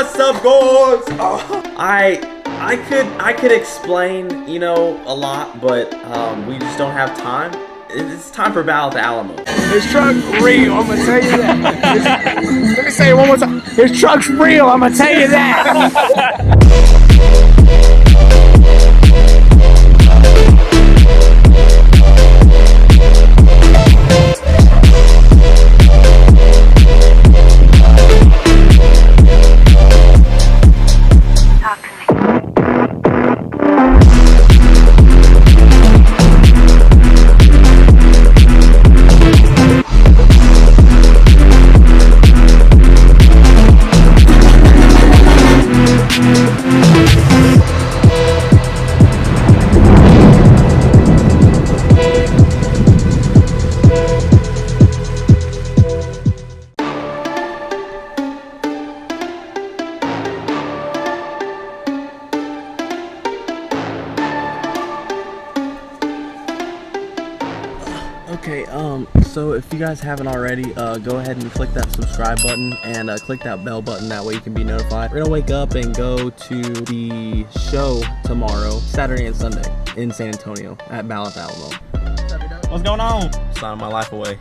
What's up, guys? I could explain, you know, a lot, but we just don't have time. It's time for Battle at the Alamo. His truck real, I'm gonna tell you that. Let me say it one more time. His truck's real, I'm gonna tell you that. Okay, so if you guys haven't already, go ahead and click that subscribe button and click that bell button. That way you can be notified. We're gonna wake up and go to the show tomorrow, Saturday and Sunday, in San Antonio at Battle at the Alamo. What's going on? Signing my life away.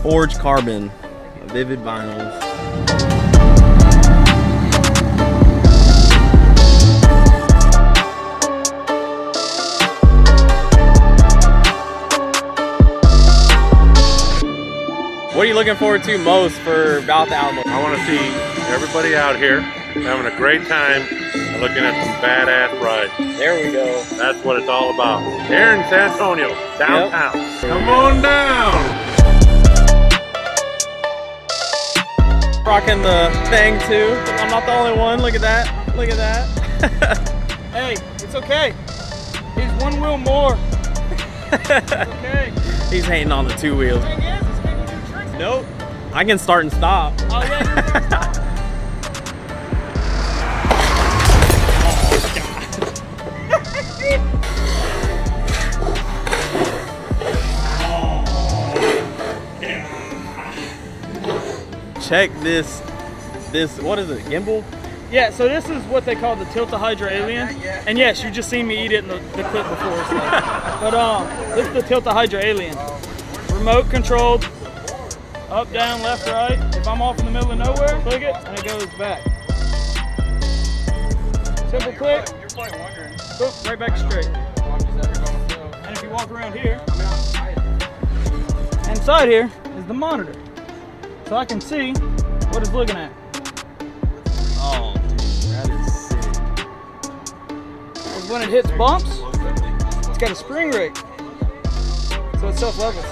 Forged carbon, vivid vinyls. What are you looking forward to most for Battle at the Alamo? I want to see everybody out here having a great time and looking at some badass rides. There we go. That's what it's all about. Here in San Antonio, downtown. Yep. Come on down. Rocking the thing too. I'm not the only one. Look at that. Look at that. Hey, it's okay. He's one wheel more. It's okay. He's hating on the two wheels. Nope. I can start and stop. Oh, yeah, you can start. Check this, what is it, gimbal? Yeah, so this is what they call the Tilt-A-Hydra Alien. And yes, you just seen me eat it in the clip before. So. But this is the Tilt-A-Hydra Alien. Remote controlled. Up, down, left, right. If I'm off in the middle of nowhere, click it, and it goes back. Simple click. Boop, right back straight. And if you walk around here, inside here is the monitor. So I can see what it's looking at. Oh, dude, that is sick. Because when it hits bumps, it's got a spring rate. So it self-levels.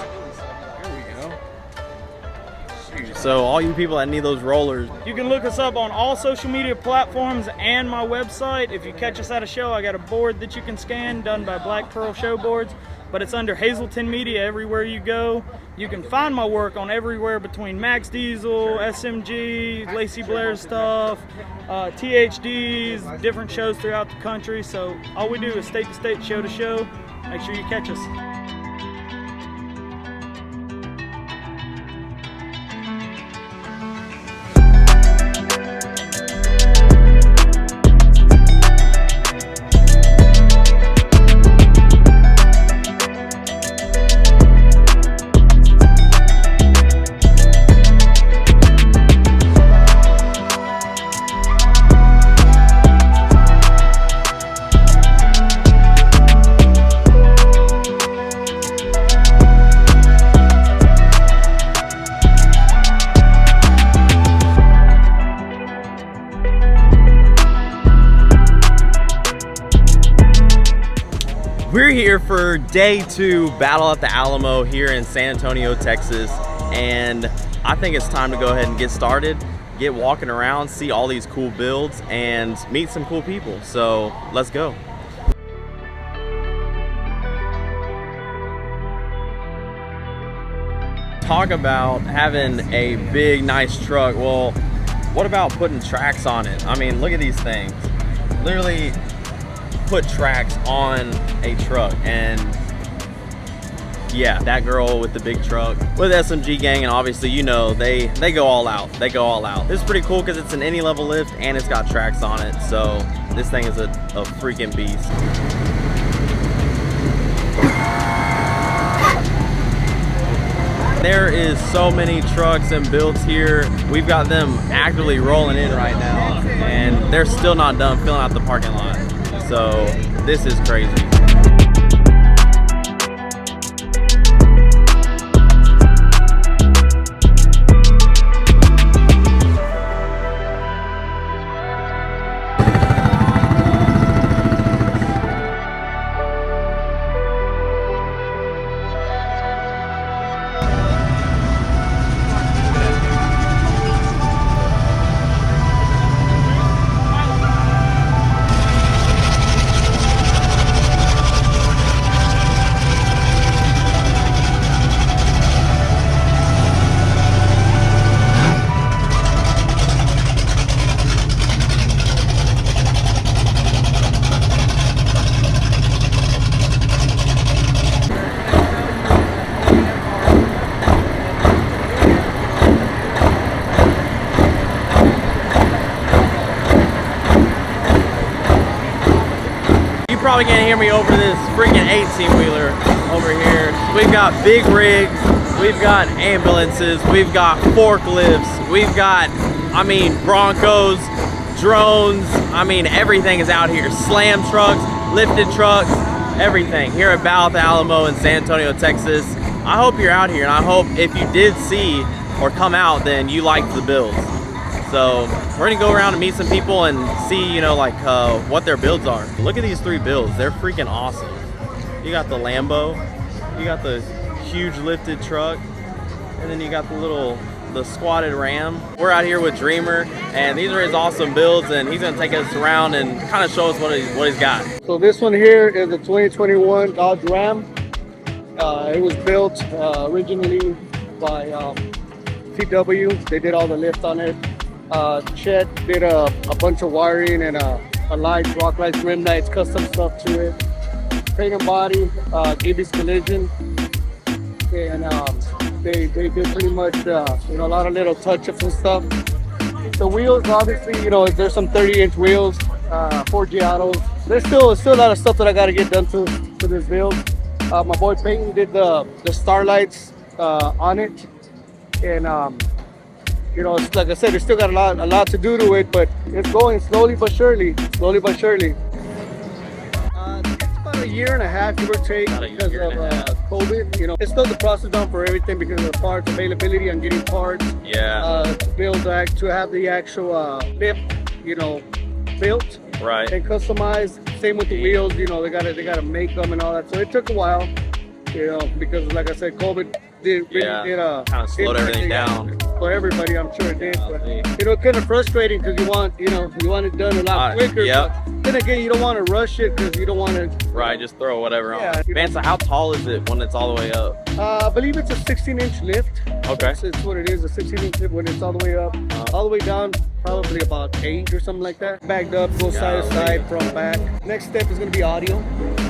So all you people that need those rollers, you can look us up on all social media platforms and my website. If you catch us at a show, I got a board that you can scan done by Black Pearl Show Boards, but it's under Hazelton Media everywhere you go. You can find my work on everywhere between Max Diesel, SMG, Lacey Blair's stuff, THDs, different shows throughout the country. So all we do is state to state, show to show. Make sure you catch us. We're here for day 2 Battle at the Alamo here in San Antonio, Texas, and I think it's time to go ahead and get started, get walking around, see all these cool builds, and meet some cool people. So let's go. Talk about having a big, nice truck. Well, what about putting tracks on it? I mean, look at these things. Literally put tracks on a truck, and Yeah, that girl with the big truck with SMG gang, and obviously, you know, they go all out. They go all out. This is pretty cool because it's an any level lift and it's got tracks on it. So this thing is a freaking beast. There is so many trucks and builds here. We've got them actively rolling in right now, and they're still not done filling out the parking lot. So this is crazy. Probably can't hear me over this freaking 18-wheeler over here. We've got big rigs, we've got ambulances, we've got forklifts, we've got, I mean, Broncos, drones, I mean, everything is out here. Slam trucks, lifted trucks, everything here at Alamo in San Antonio, Texas. I hope you're out here, and I hope if you did see or come out, then you liked the builds. So we're gonna go around and meet some people and see, you know, like what their builds are. Look at these 3 builds, they're freaking awesome. You got the Lambo, you got the huge lifted truck, and then you got the squatted Ram. We're out here with Dreamer, and these are his awesome builds, and he's gonna take us around and kind of show us what he's got. So this one here is a 2021 Dodge Ram. It was built originally by CW. They did all the lift on it. Chet did a bunch of wiring and lights, rock lights, rim lights, custom stuff to it. Paint and body, Gibby's Collision, and they did pretty much you know, a lot of little touch-ups and stuff. The wheels, obviously, you know, there's some 30-inch wheels, 4G autos. There's still a lot of stuff that I got to get done to this build. My boy Peyton did the starlights on it, and you know, it's, like I said, it's still got a lot to do to it, but it's going slowly but surely. Slowly but surely. It's about a year and a half, give or take, because of COVID. You know, it's still the process down for everything because of the parts availability and getting parts. Yeah. To build to have the actual lift, you know, built. Right. And customized. Same with the wheels. You know, they gotta make them and all that. So it took a while. You know, because like I said, COVID did kind of slowed everything down for everybody. I'm sure it did, but you know, kind of frustrating because you want it done a lot quicker. Yep. But then again, you don't want to rush it because you don't want to. Right, just throw whatever on. Man, so how tall is it when it's all the way up? I believe it's a 16-inch lift. Okay. It's what it is, a 16-inch lift when it's all the way up. All the way down, probably about 8 or something like that. Backed up, goes side to side, front, back. Next step is going to be audio.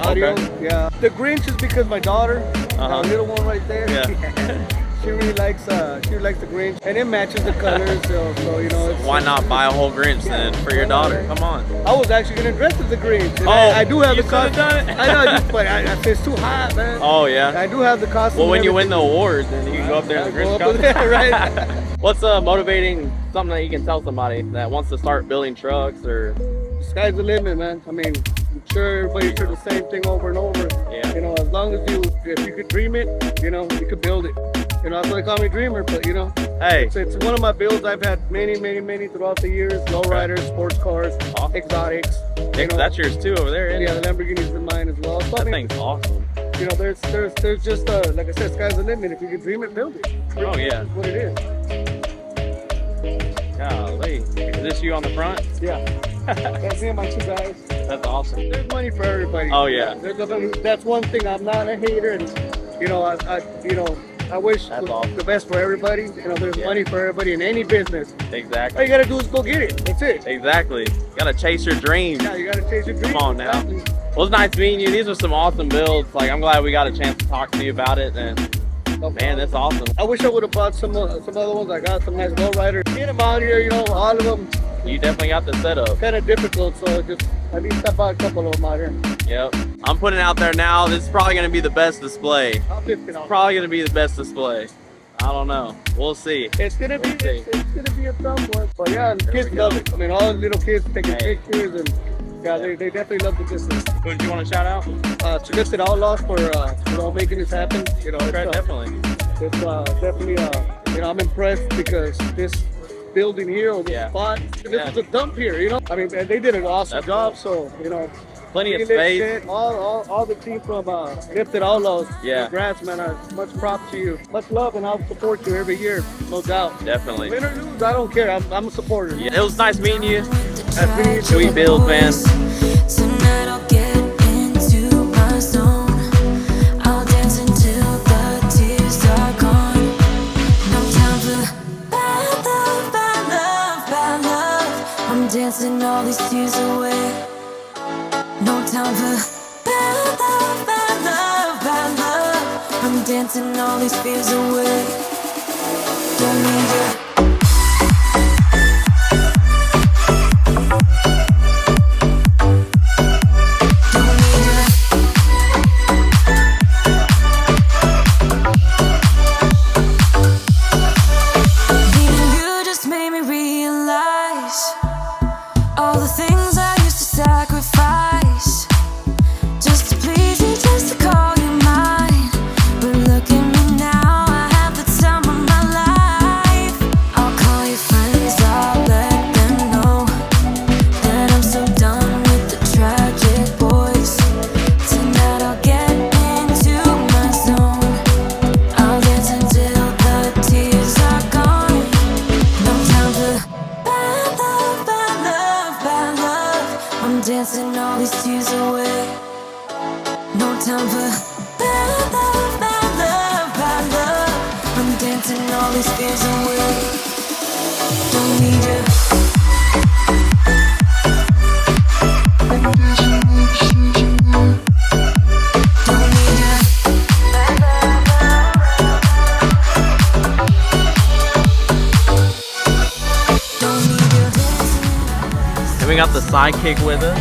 Okay. Yeah. The Grinch is because my daughter, the little one right there. Yeah. She really likes the Grinch, and it matches the colors. So you know. Why not buy a whole Grinch then for your daughter? Come on. I was actually gonna dress as the Grinch. And I do have the costume. Done it. I know, but it's too hot, man. Oh yeah. I do have the costume. Well, when you win the award, then you can go up there in the Grinch costume. Right. What's motivating something that you can tell somebody that wants to start building trucks or? Sky's the limit, man. I mean, I'm sure everybody heard the same thing over and over. Yeah. You know, as long as if you could dream it, you know, you could build it. You know, that's why they call me Dreamer, but you know, hey, it's one of my builds. I've had many throughout the years. Lowriders, sports cars, exotics. You know, that's yours too over there. Yeah, the Lamborghini's in mine as well. So, that thing's awesome. You know, there's just like I said, sky's the limit. If you can dream it, build it. Oh yeah. That's what it is. Golly, is this you on the front? Yeah. That's me and my 2 guys. That's awesome. There's money for everybody. Oh yeah. That's one thing. I'm not a hater, and you know, I wish the best for everybody. You know, there's money for everybody in any business. Exactly. All you gotta do is go get it. That's it. Exactly. You gotta chase your dreams. Yeah, you gotta chase your dreams. Come on now. Exactly. Well, it's nice meeting you. These are some awesome builds. Like, I'm glad we got a chance to talk to you about it. And man, that's awesome. I wish I would have bought some other ones. I got some nice lowriders. Get them out here, you know, all of them. You definitely got the setup. Kind of difficult, so just at least I bought a couple of them out here. Yep. I'm putting it out there now. This is probably going to be the best display. It's Probably going to be the best display. I don't know. We'll see. It's gonna be it's gonna be a tough one. But yeah, the kids love it. I mean, all the little kids taking pictures, and yeah, they definitely love the business. Who did you want to shout out? To Lifted Outlaws for you know, making this happen. You know, Definitely. It's definitely you know, I'm impressed because this building here or this spot, this is a dump here. You know, I mean, they did an awesome job. So you know. Plenty of space. All the team from Lifted Outlaws. Yeah. Congrats, man. Much props to you. Much love, and I'll support you every year, no doubt. Definitely. Win or lose, I don't care. I'm a supporter. Yeah, it was nice meeting you. Nice meeting you. Sweet build, man. Tonight I'll get into my zone. I'll dance until the tears are gone. No time for bad love, bad love, bad love. I'm dancing all these tears away. No time for bad love, bad love, bad love. I'm dancing all these fears away. Don't need you. Dancing all these tears away. No time for bad love, bad love, bad love. I'm dancing all these fears away. Don't need you. Don't need you. Don't need you. And we got the sidekick with us.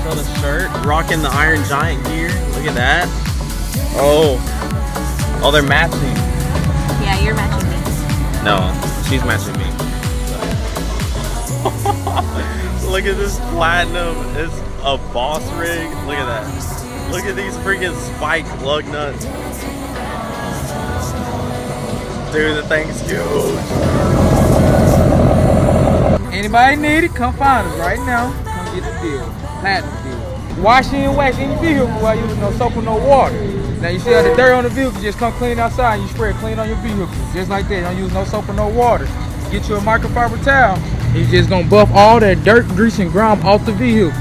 Show the shirt. Rocking the Iron Giant gear. Look at that. Oh, they're matching. Yeah, you're matching me. No, she's matching me. Look at this platinum. It's a boss rig. Look at that. Look at these freaking spike lug nuts. Dude, the thing's huge. Anybody need it, come find us right now. Come get the deal. Platinum deal. Wash and wax any vehicle while using no soap or no water. Now you see how the dirt on the vehicle, just come clean outside and you spray it clean on your vehicle. Just like that, don't use no soap or no water. Get you a microfiber towel, and you're just gonna buff all that dirt, grease, and grime off the vehicle.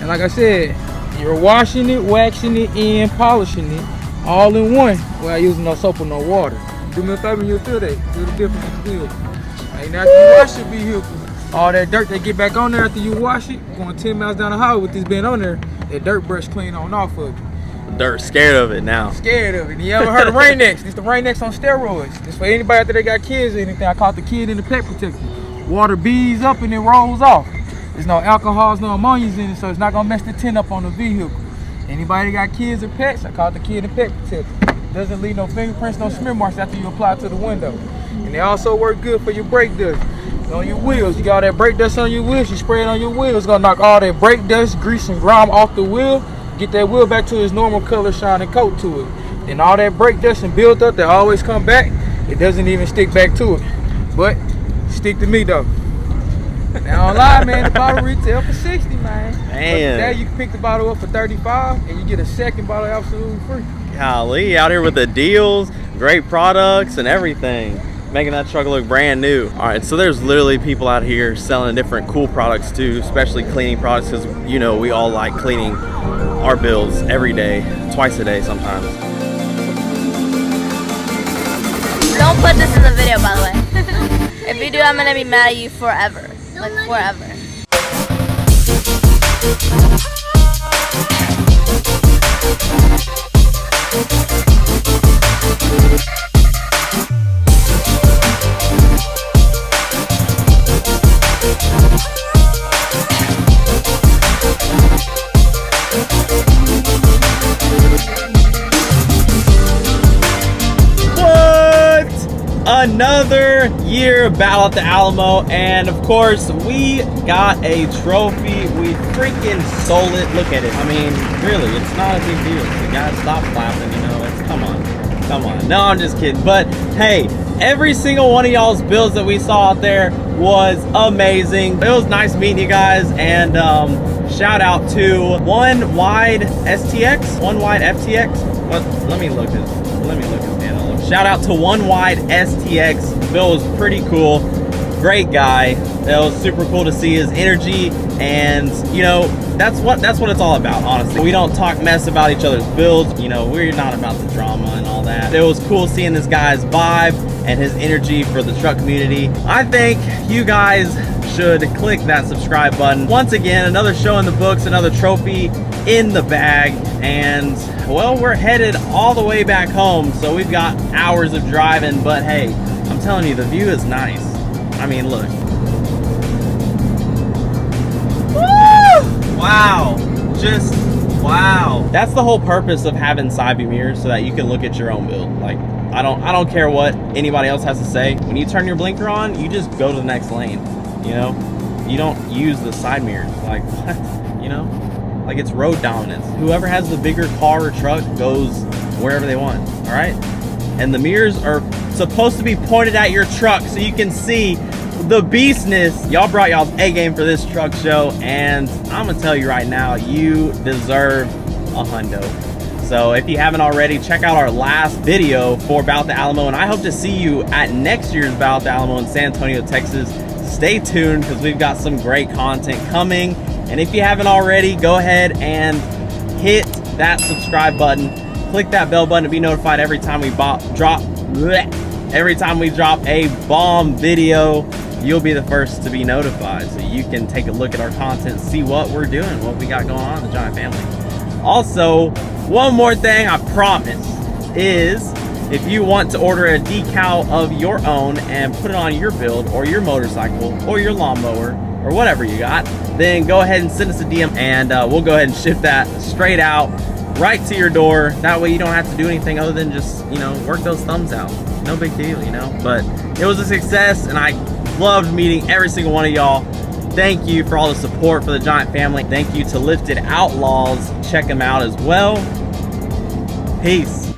And like I said, you're washing it, waxing it, and polishing it all in one without using no soap or no water. Do me a favor and you'll feel that. Feel the difference in the vehicle. And after you wash your vehicle, all that dirt that get back on there after you wash it, going 10 miles down the highway with this bin on there, that dirt brush clean on off of it. Dirt scared of it now. Scared of it. You ever heard of Rain-X? It's the Rain-X on steroids. It's for anybody out there that got kids or anything. I call it the kid in the pet protector. Water beads up and it rolls off. There's no alcohols, no ammonias in it, so it's not gonna mess the tint up on the vehicle. Anybody that got kids or pets, I call it the kid in pet protector. Doesn't leave no fingerprints, no smear marks after you apply it to the window. And they also work good for your brake dust. On your wheels, you got all that brake dust on your wheels, you spray it on your wheels, it's gonna knock all that brake dust, grease, and grime off the wheel, get that wheel back to its normal color, shine and coat to it. And all that brake dust and build up that always come back, it doesn't even stick back to it. But stick to me though. Now online, man, the bottle retail for 60, man. Man. Now you can pick the bottle up for 35 and you get a second bottle absolutely free. Golly, out here with the deals, great products and everything. Making that truck look brand new. All right, so there's literally people out here selling different cool products too, especially cleaning products, because you know we all like cleaning our builds every day, twice a day sometimes. Don't put this in the video, by the way. If you do, I'm gonna be mad at you forever. Like forever. Another year of Battle at the Alamo, and of course we got a trophy. We freaking stole it. Look at it. I mean, really, it's not a big deal. You gotta stop clapping, you know. It's come on. No, I'm just kidding. But hey, every single one of y'all's builds that we saw out there was amazing. It was nice meeting you guys, and shout out to One Wide STX, One Wide FTX. What? Let me look at man. Shout out to One Wide STX. Bill was pretty cool. Great guy. It was super cool to see his energy, and you know, that's what it's all about, honestly. We don't talk mess about each other's builds. You know, we're not about the drama and all that. It was cool seeing this guy's vibe and his energy for the truck community. I think you guys should click that subscribe button. Once again, another show in the books, another trophy in the bag, and well, we're headed all the way back home, so we've got hours of driving, but hey, I'm telling you, the view is nice. I mean, look. Woo! Wow. Just wow. That's the whole purpose of having side view mirrors, so that you can look at your own build. Like, I don't care what anybody else has to say. When you turn your blinker on, you just go to the next lane. You know, you don't use the side mirrors. Like, what? You know, like, it's road dominance. Whoever has the bigger car or truck goes wherever they want. All right, and the mirrors are supposed to be pointed at your truck so you can see the beastness. Y'all brought y'all's A game for this truck show, and I'm gonna tell you right now, you deserve a hundo. So if you haven't already, check out our last video for Battle at the Alamo, and I hope to see you at next year's Battle at the Alamo in San Antonio, Texas. Stay tuned, because we've got some great content coming. And if you haven't already, go ahead and hit that subscribe button. Click that bell button to be notified every time we drop a bomb video. You'll be the first to be notified, so you can take a look at our content, see what we're doing, what we got going on in the Giant family. Also, one more thing I promise is, if you want to order a decal of your own and put it on your build or your motorcycle or your lawnmower or whatever you got, then go ahead and send us a DM, and we'll go ahead and ship that straight out right to your door. That way you don't have to do anything other than just, you know, work those thumbs out. No big deal, you know. But it was a success, and I loved meeting every single one of y'all. Thank you for all the support for the Giant family. Thank you to Lifted Outlaws. Check them out as well. Peace.